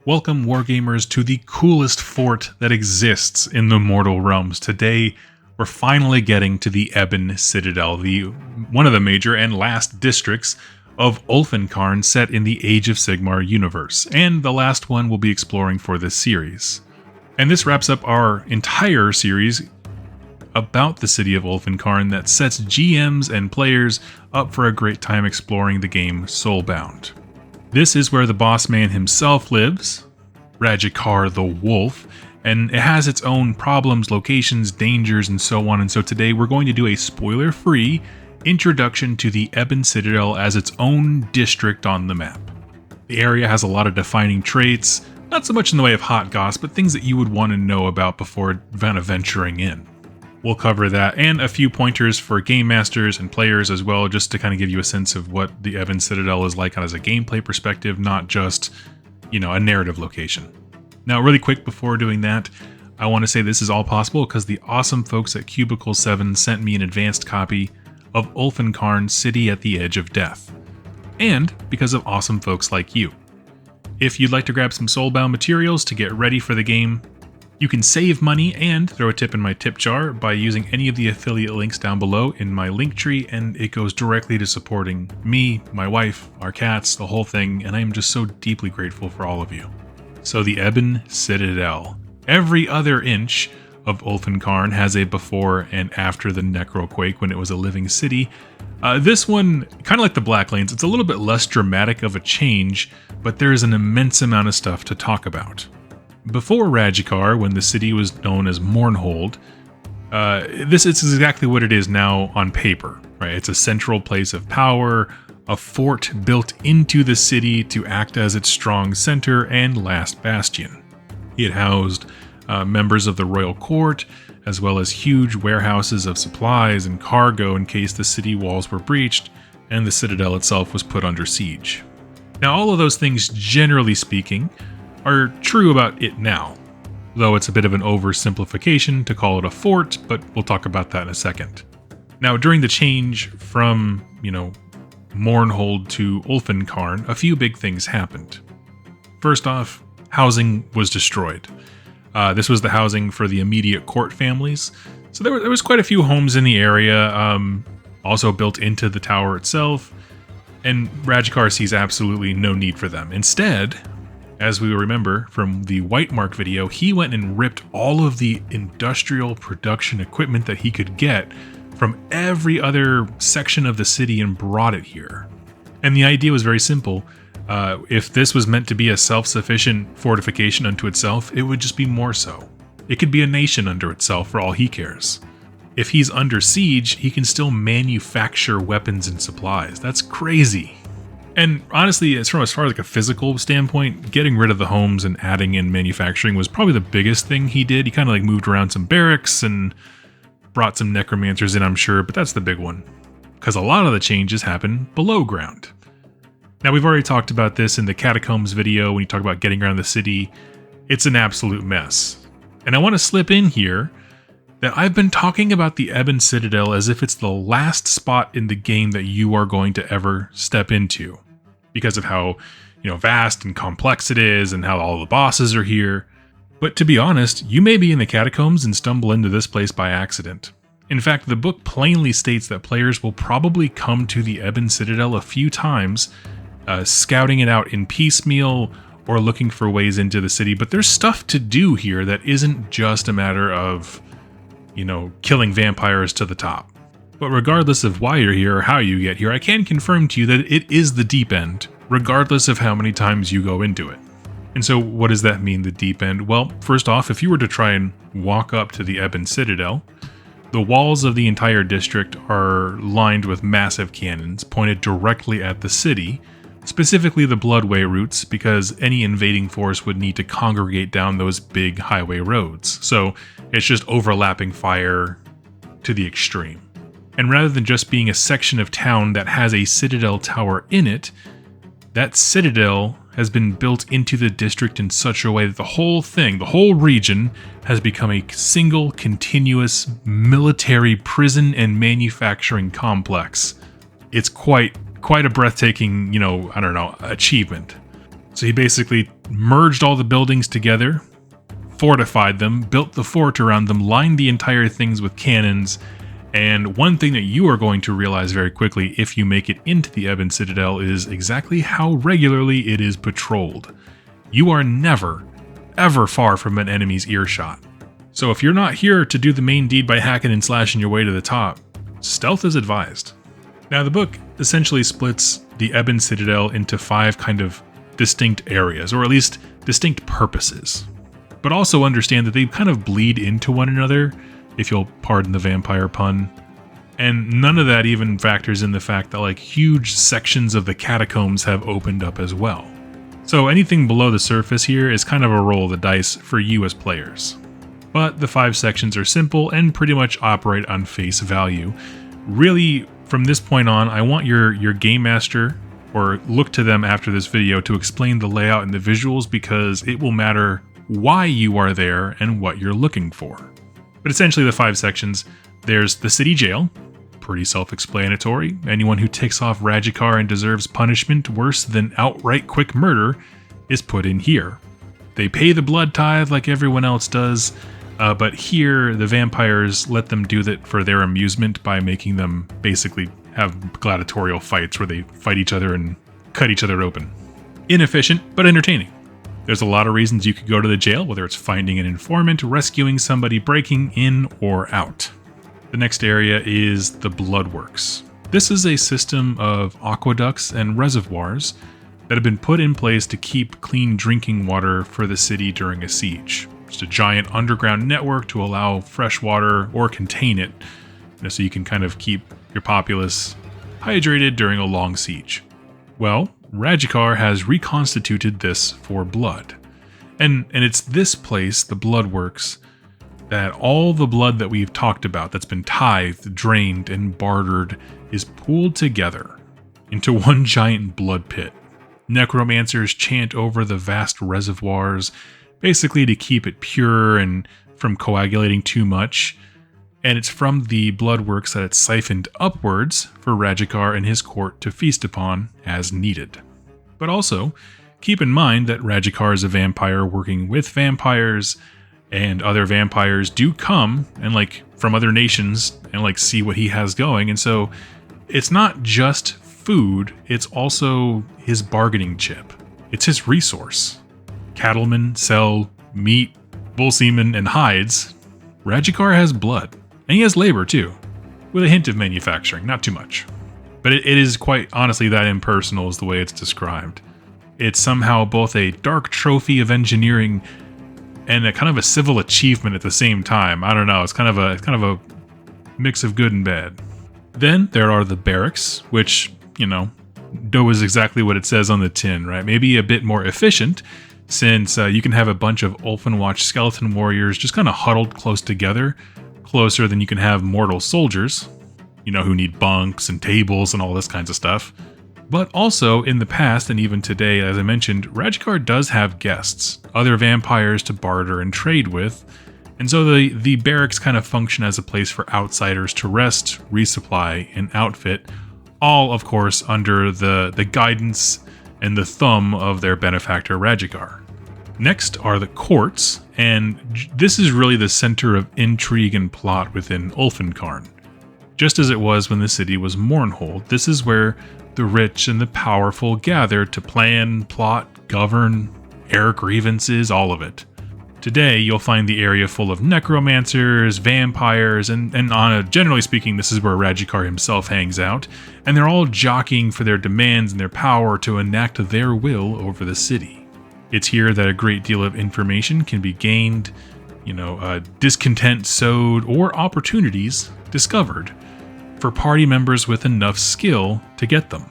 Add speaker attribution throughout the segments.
Speaker 1: Welcome, Wargamers, to the coolest fort that exists in the mortal realms. Today, we're finally getting to the Ebon Citadel, one of the major and last districts of Ulfenkarn set in the Age of Sigmar universe, and the last one we'll be exploring for this series. And this wraps up our entire series about the city of Ulfenkarn that sets GMs and players up for a great time exploring the game Soulbound. This is where the boss man himself lives, Radjikar the Wolf, and it has its own problems, locations, dangers, and so on. And so today we're going to do a spoiler-free introduction to the Ebon Citadel as its own district on the map. The area has a lot of defining traits, not so much in the way of hot goss, but things that you would want to know about before venturing in. We'll cover that and a few pointers for game masters and players as well, just to kind of give you a sense of what the Ebon Citadel is like as a gameplay perspective, not just, a narrative location. Now, really quick before doing that, I want to say this is all possible because the awesome folks at Cubicle 7 sent me an advanced copy of Ulfenkarn City at the Edge of Death, and because of awesome folks like you. If you'd like to grab some Soulbound materials to get ready for the game, you can save money and throw a tip in my tip jar by using any of the affiliate links down below in my link tree, and it goes directly to supporting me, my wife, our cats, the whole thing, and I am just so deeply grateful for all of you. So the Ebon Citadel. Every other inch of Ulfenkarn has a before and after the Necroquake when it was a living city. This one, kind of like the Black Lanes, it's a little bit less dramatic of a change, but there is an immense amount of stuff to talk about. Before Radjikar, when the city was known as Mournhold, this is exactly what it is now on paper, right? It's a central place of power, a fort built into the city to act as its strong center and last bastion. It housed members of the royal court, as well as huge warehouses of supplies and cargo in case the city walls were breached and the citadel itself was put under siege. Now, all of those things, generally speaking, are true about it now, though it's a bit of an oversimplification to call it a fort, but we'll talk about that in a second. Now, during the change from, Mournhold to Ulfenkarn, a few big things happened. First off, housing was destroyed. This was the housing for the immediate court families, so there was quite a few homes in the area, also built into the tower itself, and Radjikar sees absolutely no need for them. Instead, as we remember from the White Mark video, he went and ripped all of the industrial production equipment that he could get from every other section of the city and brought it here. And the idea was very simple. If this was meant to be a self-sufficient fortification unto itself, it would just be more so. It could be a nation unto itself for all he cares. If he's under siege, he can still manufacture weapons and supplies. That's crazy. And honestly, as far as like a physical standpoint, getting rid of the homes and adding in manufacturing was probably the biggest thing he did. He kind of like moved around some barracks and brought some necromancers in, I'm sure, but that's the big one. Because a lot of the changes happen below ground. Now, we've already talked about this in the Catacombs video when you talk about getting around the city. It's an absolute mess. And I want to slip in here that I've been talking about the Ebon Citadel as if it's the last spot in the game that you are going to ever step into, because of how, vast and complex it is and how all the bosses are here. But to be honest, you may be in the catacombs and stumble into this place by accident. In fact, the book plainly states that players will probably come to the Ebon Citadel a few times, scouting it out in piecemeal or looking for ways into the city. But there's stuff to do here that isn't just a matter of, killing vampires to the top. But regardless of why you're here or how you get here, I can confirm to you that it is the deep end, regardless of how many times you go into it. And so what does that mean, the deep end? Well, first off, if you were to try and walk up to the Ebon Citadel, the walls of the entire district are lined with massive cannons pointed directly at the city, specifically the Bloodway routes, because any invading force would need to congregate down those big highway roads. So it's just overlapping fire to the extreme. And rather than just being a section of town that has a citadel tower in it, that citadel has been built into the district in such a way that the whole thing, the whole region, has become a single continuous military prison and manufacturing complex. It's quite a breathtaking, achievement. So he basically merged all the buildings together, fortified them, built the fort around them, lined the entire things with cannons. And one thing that you are going to realize very quickly if you make it into the Ebon Citadel is exactly how regularly it is patrolled. You are never, ever far from an enemy's earshot. So if you're not here to do the main deed by hacking and slashing your way to the top, stealth is advised. Now the book essentially splits the Ebon Citadel into 5 kind of distinct areas, or at least distinct purposes. But also understand that they kind of bleed into one another, if you'll pardon the vampire pun. And none of that even factors in the fact that like huge sections of the catacombs have opened up as well. So anything below the surface here is kind of a roll of the dice for you as players. But the 5 sections are simple and pretty much operate on face value. Really, from this point on, I want your game master, or look to them after this video, to explain the layout and the visuals, because it will matter why you are there and what you're looking for. But essentially the 5 sections, there's the city jail, pretty self-explanatory. Anyone who ticks off Radjikar and deserves punishment worse than outright quick murder is put in here. They pay the blood tithe like everyone else does, but here the vampires let them do that for their amusement by making them basically have gladiatorial fights where they fight each other and cut each other open. Inefficient, but entertaining. There's a lot of reasons you could go to the jail, whether it's finding an informant, rescuing somebody, breaking in or out. The next area is the Bloodworks. This is a system of aqueducts and reservoirs that have been put in place to keep clean drinking water for the city during a siege. Just a giant underground network to allow fresh water or contain it, so you can kind of keep your populace hydrated during a long siege. Well, Radjikar has reconstituted this for blood. And it's this place, the Bloodworks, that all the blood that we've talked about that's been tithed, drained, and bartered is pooled together into one giant blood pit. Necromancers chant over the vast reservoirs, basically to keep it pure and from coagulating too much. And it's from the Bloodworks that it's siphoned upwards for Radjikar and his court to feast upon as needed. But also, keep in mind that Radjikar is a vampire working with vampires, and other vampires do come and from other nations and see what he has going. And so it's not just food, it's also his bargaining chip. It's his resource. Cattlemen sell meat, bull semen, and hides. Radjikar has blood. And he has labor too, with a hint of manufacturing, not too much. But it is quite honestly that impersonal is the way it's described. It's somehow both a dark trophy of engineering and a kind of a civil achievement at the same time. I don't know, it's kind of a mix of good and bad. Then there are the barracks, which, do is exactly what it says on the tin, right? Maybe a bit more efficient, since you can have a bunch of Ulfenwatch skeleton warriors just kind of huddled close together, closer than you can have mortal soldiers, who need bunks and tables and all this kinds of stuff. But also, in the past and even today, as I mentioned, Radjikar does have guests, other vampires to barter and trade with, and so the barracks kind of function as a place for outsiders to rest, resupply, and outfit, all, of course, under the guidance and the thumb of their benefactor Radjikar. Next are the courts, and this is really the center of intrigue and plot within Ulfenkarn. Just as it was when the city was Mournhold, this is where the rich and the powerful gather to plan, plot, govern, air grievances, all of it. Today, you'll find the area full of necromancers, vampires, and generally speaking, this is where Radjikar himself hangs out, and they're all jockeying for their demands and their power to enact their will over the city. It's here that a great deal of information can be gained, discontent sowed, or opportunities discovered for party members with enough skill to get them.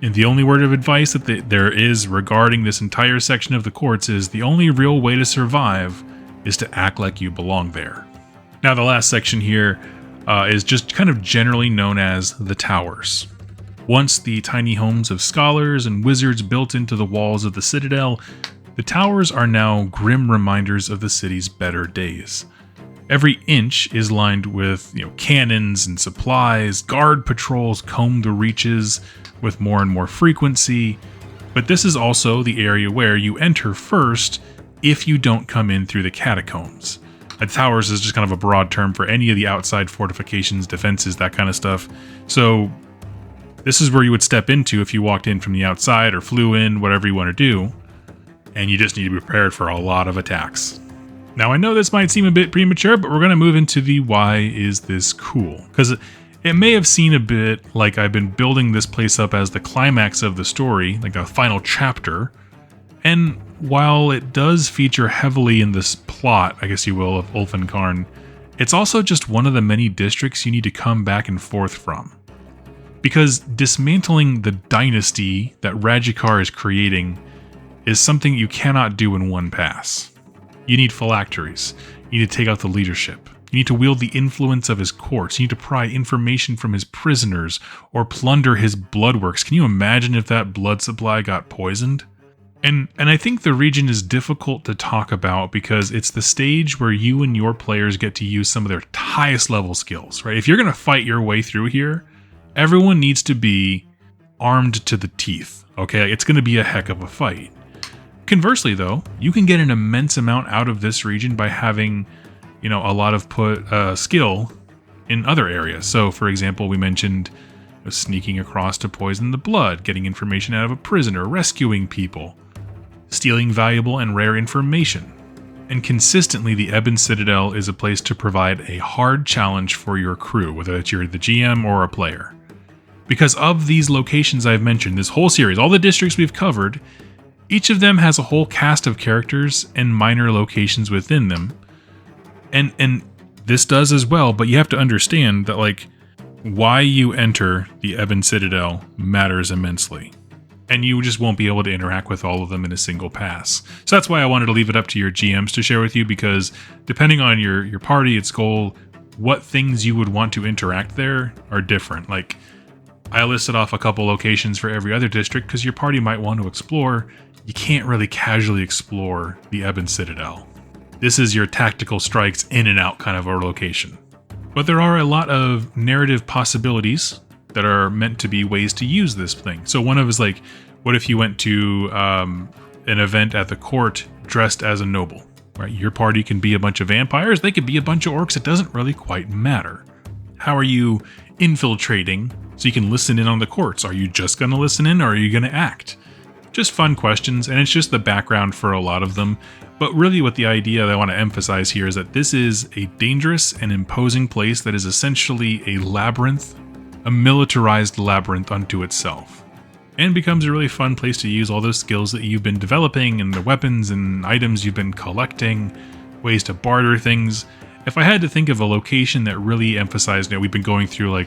Speaker 1: And the only word of advice that there is regarding this entire section of the courts is the only real way to survive is to act like you belong there. Now, the last section here is just kind of generally known as the Towers. Once the tiny homes of scholars and wizards built into the walls of the Citadel, the towers are now grim reminders of the city's better days. Every inch is lined with, cannons and supplies. Guard patrols comb the reaches with more and more frequency. But this is also the area where you enter first if you don't come in through the catacombs. Towers is just kind of a broad term for any of the outside fortifications, defenses, that kind of stuff. So this is where you would step into if you walked in from the outside or flew in, whatever you want to do. And you just need to be prepared for a lot of attacks. Now, I know this might seem a bit premature, but we're going to move into the why is this cool? Because it may have seemed a bit like I've been building this place up as the climax of the story, like a final chapter. And while it does feature heavily in this plot, I guess you will, of Ulfenkarn, it's also just one of the many districts you need to come back and forth from. Because dismantling the dynasty that Radjikar is creating is something you cannot do in one pass. You need phylacteries. You need to take out the leadership. You need to wield the influence of his courts. You need to pry information from his prisoners or plunder his bloodworks. Can you imagine if that blood supply got poisoned? And I think the region is difficult to talk about because it's the stage where you and your players get to use some of their highest level skills, right? If you're going to fight your way through here, everyone needs to be armed to the teeth, okay? It's going to be a heck of a fight. Conversely, though, you can get an immense amount out of this region by having, a lot of skill in other areas. So, for example, we mentioned sneaking across to poison the blood, getting information out of a prisoner, rescuing people, stealing valuable and rare information. And consistently, the Ebon Citadel is a place to provide a hard challenge for your crew, whether it's you're the GM or a player. Because of these locations I've mentioned, this whole series, all the districts we've covered, each of them has a whole cast of characters and minor locations within them. And this does as well, but you have to understand that, why you enter the Ebon Citadel matters immensely. And you just won't be able to interact with all of them in a single pass. So that's why I wanted to leave it up to your GMs to share with you, because depending on your party, its goal, what things you would want to interact there are different. I listed off a couple locations for every other district because your party might want to explore. You can't really casually explore the Ebon Citadel. This is your tactical strikes in and out kind of a location. But there are a lot of narrative possibilities that are meant to be ways to use this thing. So one of is what if you went to an event at the court dressed as a noble, right? Your party can be a bunch of vampires. They could be a bunch of orcs. It doesn't really quite matter. How are you infiltrating so you can listen in on the courts? Are you just going to listen in, or are you going to act? Just fun questions, and it's just the background for a lot of them. But really what the idea that I want to emphasize here is that this is a dangerous and imposing place that is essentially a labyrinth, a militarized labyrinth unto itself. And becomes a really fun place to use all those skills that you've been developing and the weapons and items you've been collecting, ways to barter things. If I had to think of a location that really emphasized it, we've been going through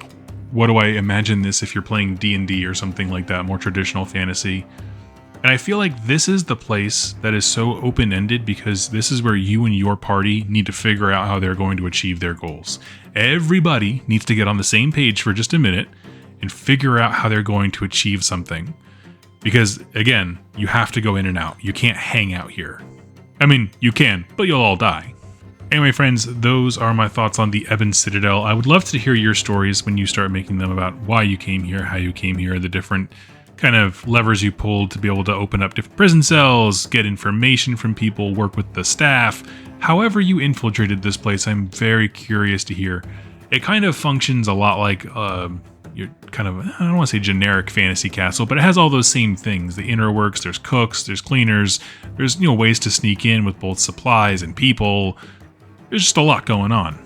Speaker 1: what do I imagine this if you're playing D&D or something like that, more traditional fantasy. And I feel like this is the place that is so open-ended because this is where you and your party need to figure out how they're going to achieve their goals. Everybody needs to get on the same page for just a minute and figure out how they're going to achieve something. Because, again, you have to go in and out. You can't hang out here. I mean, you can, but you'll all die. Anyway, friends, those are my thoughts on the Ebon Citadel. I would love to hear your stories when you start making them about why you came here, how you came here, the different kind of levers you pulled to be able to open up different prison cells, get information from people, work with the staff. However you infiltrated this place, I'm very curious to hear. It kind of functions a lot like your kind of, I don't want to say generic fantasy castle, but it has all those same things. The inner works, there's cooks, there's cleaners, there's ways to sneak in with both supplies and people. There's just a lot going on.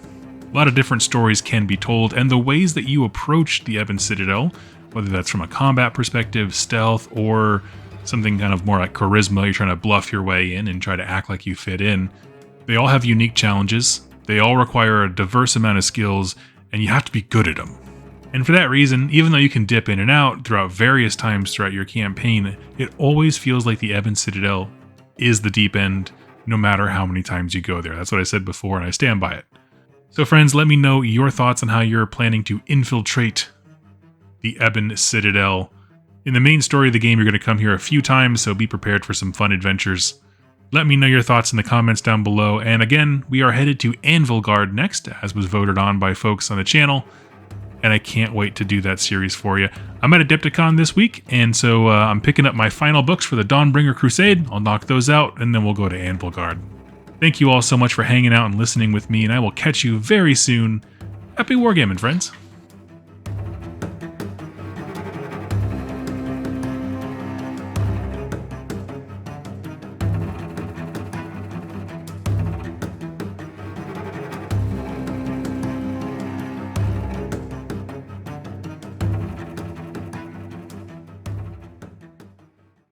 Speaker 1: A lot of different stories can be told, and the ways that you approach the Ebon Citadel, whether that's from a combat perspective, stealth, or something kind of more like charisma, you're trying to bluff your way in and try to act like you fit in, they all have unique challenges. They all require a diverse amount of skills, and you have to be good at them. And for that reason, even though you can dip in and out throughout various times throughout your campaign, it always feels like the Ebon Citadel is the deep end, no matter how many times you go there. That's what I said before, and I stand by it. So friends, let me know your thoughts on how you're planning to infiltrate the Ebon Citadel. In the main story of the game, you're going to come here a few times, so be prepared for some fun adventures. Let me know your thoughts in the comments down below. And again, we are headed to Anvilgard next, as was voted on by folks on the channel. and I can't wait to do that series for you. I'm at Adepticon this week, and so I'm picking up my final books for the Dawnbringer Crusade. I'll knock those out, and then we'll go to Anvilgard. Thank you all so much for hanging out and listening with me, and I will catch you very soon. Happy wargaming, friends!